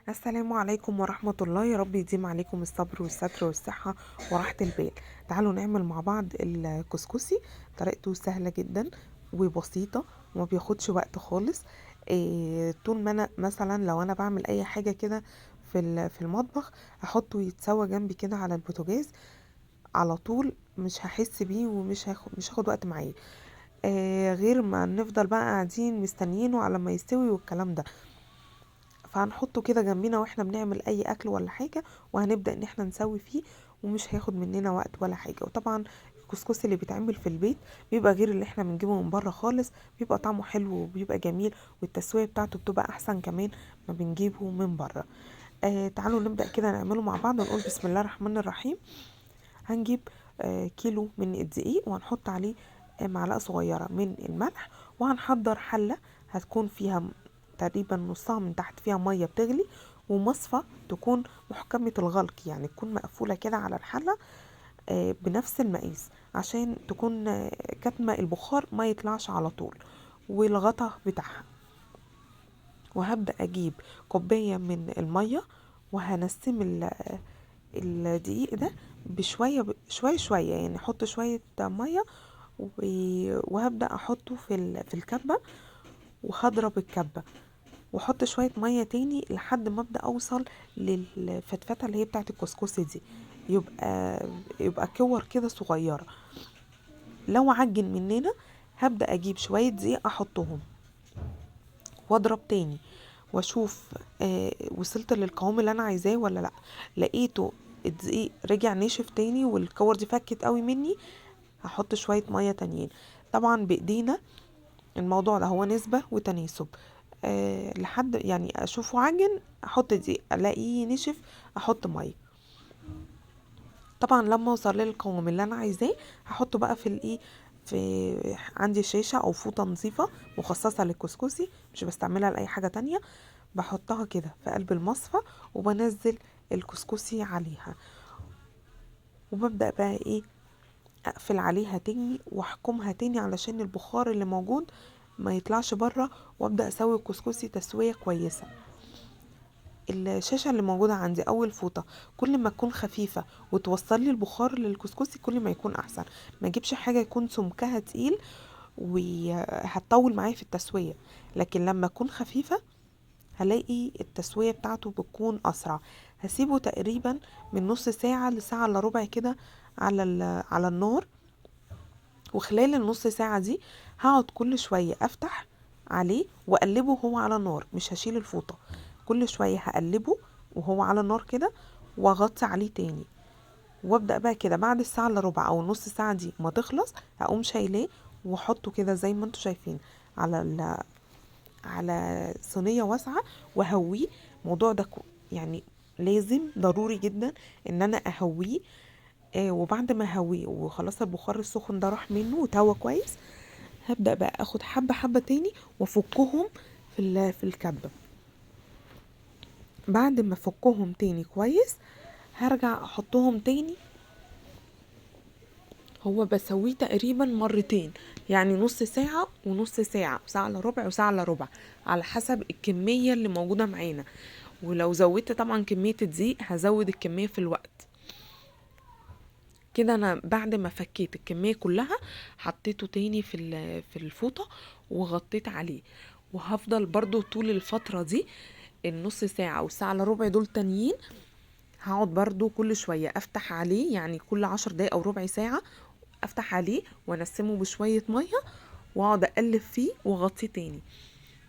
السلام عليكم ورحمة الله، يا رب يديم عليكم الصبر والستر والصحة وراحة البال. تعالوا نعمل مع بعض الكسكسي. طريقته سهلة جدا وبسيطة وما بياخدش وقت خالص. طول ما انا مثلا لو انا بعمل اي حاجة كده في المطبخ، احطه يتسوى جنبي كده على البوتاجاز على طول، مش هحس بيه ومش مش هاخد وقت معايا. غير ما نفضل بقى قاعدين مستنيينه على ما يستوي والكلام ده. فهنحطه كده جنبنا واحنا بنعمل اي اكل ولا حاجة، وهنبدأ ان احنا نسوي فيه ومش هياخد مننا وقت ولا حاجة. وطبعا الكسكسي اللي بيتعمل في البيت بيبقى غير اللي احنا بنجيبه من بره خالص، بيبقى طعمه حلو وبيبقى جميل، والتسوية بتاعته بتبقى احسن كمان ما بنجيبه من بره. تعالوا نبدأ كده نعمله مع بعض ونقول بسم الله الرحمن الرحيم. هنجيب كيلو من الدقيق، وهنحط عليه معلقة صغيرة من الملح، وهنحضر حلة هتكون فيها تقريبا نصها من تحت فيها مية بتغلي، ومصفى تكون محكمة الغلق، يعني تكون مقفولة كده على الحلة بنفس المقاس، عشان تكون كاتمة البخار ما يطلعش على طول، والغطا بتاعها. وهبدأ أجيب كوباية من المية، وهنسم الدقيق ده بشوية شوية شوية، يعني احط شوية مية وهبدأ احطه في الكبة، وهضرب الكبة واحط شوية مية تاني لحد ما ابدأ اوصل للفتفتة اللي هي بتاعت الكسكسي دي، يبقى كور كده صغيرة. لو عجن مننا هبدأ اجيب شوية دقيق احطهم واضرب تاني، واشوف وصلت للقوام اللي انا عايزاه ولا لا. لقيته الدقيق رجع ناشف تاني والكور دي فكت قوي مني، هحط شوية مية تانيين. طبعا بايدينا، الموضوع ده هو نسبة وتناسب. لحد يعني اشوفه عجن احط دقيق، الاقيه نشف احط مية. طبعا لما اوصل للقوام اللي انا عايزاه هحطه بقى في الايه، في عندي شاشة او فوطة نظيفة مخصصة للكسكسي، مش بستعملها لاي حاجة تانية. بحطها كده في قلب المصفى، وبنزل الكسكسي عليها، وببدأ بقى ايه، اقفل عليها تاني واحكمها تاني علشان البخار اللي موجود ما يطلعش بره، وابدأ اسوي الكسكسي تسوية كويسة. الشاشة اللي موجودة عندي او الفوطة كل ما تكون خفيفة وتوصل لي البخار للكسكسي كل ما يكون احسن. ما اجيبش حاجة يكون سمكها تقيل وهتطول معايا في التسوية، لكن لما تكون خفيفة هلاقي التسوية بتاعته بتكون اسرع. هسيبه تقريبا من نص ساعة لساعة الا ربع كده على النار. وخلال النص ساعة دي هقعد كل شوية افتح عليه واقلبه وهو على النار، مش هشيل الفوطة. كل شوية هقلبه وهو على النار كده، واغطي عليه تاني. وابدأ بقى كده بعد الساعة الا ربع او النص ساعة دي ما تخلص، هقوم شايلاه واحطه كده زي ما انتوا شايفين على على صينية واسعة وهويه. الموضوع ده يعني لازم ضروري جدا ان انا اهويه. وبعد ما اهويه وخلاص البخار السخن ده راح منه وتوى كويس، هبدأ بقى اخد حبة حبة تاني وافكهم في الكبة. بعد ما افكهم تاني كويس هرجع احطهم تاني. هو بسويه تقريبا مرتين، يعني نص ساعة ونص ساعة، ساعة الا ربع وساعة الا ربع، على حسب الكمية اللي موجودة معانا. ولو زودت طبعا كمية الدقيق هزود الكمية في الوقت. كده انا بعد ما فكيت الكمية كلها حطيته تاني في الفوطة وغطيت عليه. وهفضل برضو طول الفترة دي، النص ساعة والساعة الا ربع دول تانيين، هقعد برضو كل شوية افتح عليه، يعني كل 10 دقايق او ربع ساعة افتح عليه وانسمه بشوية مية، واقعد اقلب فيه واغطيه تاني.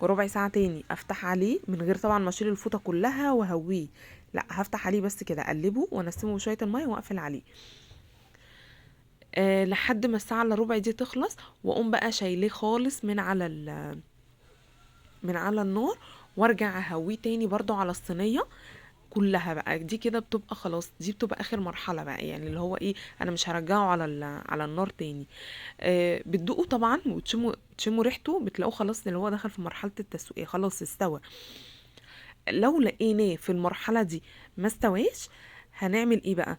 وربع ساعة تاني افتح عليه من غير طبعا ما اشيل الفوطة كلها وهويه، لا هفتح عليه بس كده اقلبه وانسمه بشوية المية واقفل عليه. لحد ما الساعة الا ربع دي تخلص، واقوم بقى شايلاه خالص من على النار، وارجع اهويه تاني برضو على الصينية كلها. بقى دي كده بتبقى خلاص، دي بتبقى اخر مرحلة بقى، يعني اللي هو ايه، انا مش هرجعه على النار تاني. بتدوقوا طبعا وتشموا ريحته، بتلاقوه خلاص اللي هو دخل في مرحلة التسوية، خلاص استوى. لو لقيناه في المرحلة دي ما استواش، هنعمل ايه بقى؟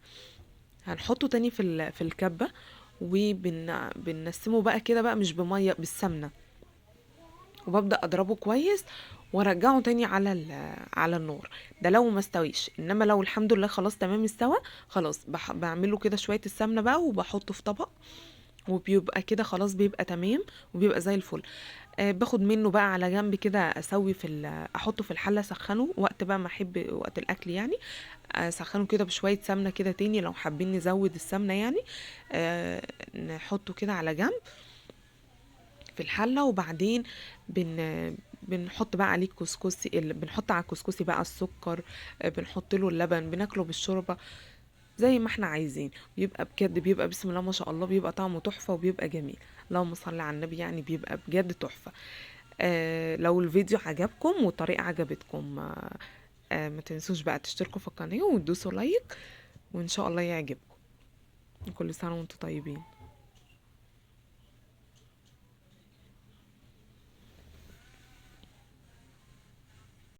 هنحطه تاني في الكبة، وبنسمه بقى كده بقى مش بمية، بالسمنة. وببدأ اضربه كويس، وارجعه تاني على النار. ده لو ما استويش، انما لو الحمد لله خلاص تمام استوى، خلاص بعمله كده شويه السمنه بقى وبحطه في طبق، وبيبقى كده خلاص بيبقى تمام وبيبقى زي الفل. باخد منه بقى على جنب كده، اسوي احطه في الحله، اسخنه وقت بقى ما احب، وقت الاكل يعني. اسخنه كده بشويه سمنه كده تاني، لو حابين نزود السمنه يعني. نحطه كده على جنب في الحله، وبعدين بنحط بقى عليه الكسكسي، بنحط على الكسكسي بقى السكر، بنحط له اللبن، بناكله بالشوربه زي ما احنا عايزين. بيبقى بجد، بيبقى بسم الله ما شاء الله، بيبقى طعمه تحفة وبيبقى جميل. اللهم صل على النبي، يعني بيبقى بجد تحفة. لو الفيديو عجبكم والطريقة عجبتكم، ما تنسوش بقى تشتركوا في القناة وتدوسوا لايك، وان شاء الله يعجبكم. كل سنة وانتم طيبين.